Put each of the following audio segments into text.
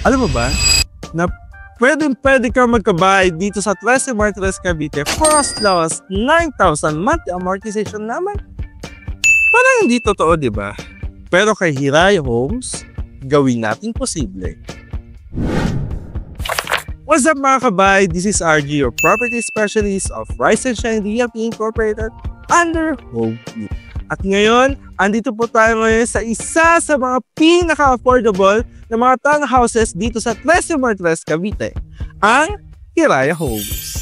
Alam mo ba, na pwede ka magkabahay dito sa Tres Martires Cavite for as low as 9,000 monthly amortization naman. Parang hindi totoo, di ba? Pero kay Hiraya Homes, gawin natin posible. What's up mga kabahay? This is RG, your property specialist of Rise and Shine Realty Incorporated under Home Group. At ngayon, andito po tayo ngayon sa isa sa mga pinaka-affordable na mga townhouses dito sa Tres Martires Cavite, ang Hiraya Homes.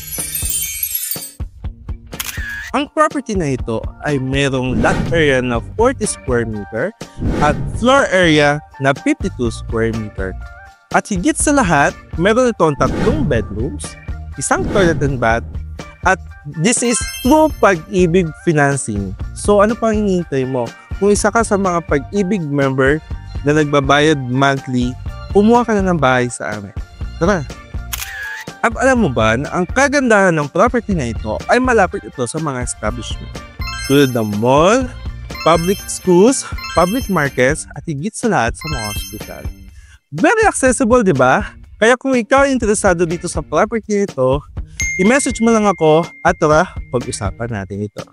Ang property na ito ay merong lot area na 40 square meter at floor area na 52 square meter. At higit sa lahat, meron itong 3 bedrooms, isang toilet and bath, at this is true Pag-ibig financing. So ano pang hinihintay mo? Kung isa ka sa mga Pag-ibig member na nagbabayad monthly, kumuha ka na ng bahay sa amin. Tara! At alam mo ba na ang kagandahan ng property na ito ay malapit ito sa mga establishment tulad ng mall, public schools, public markets, at higit sa lahat sa mga hospital. Very accessible, di ba? Kaya kung ikaw ay interesado dito sa property nito, i-message mo lang ako at tara, pag-usapan natin ito.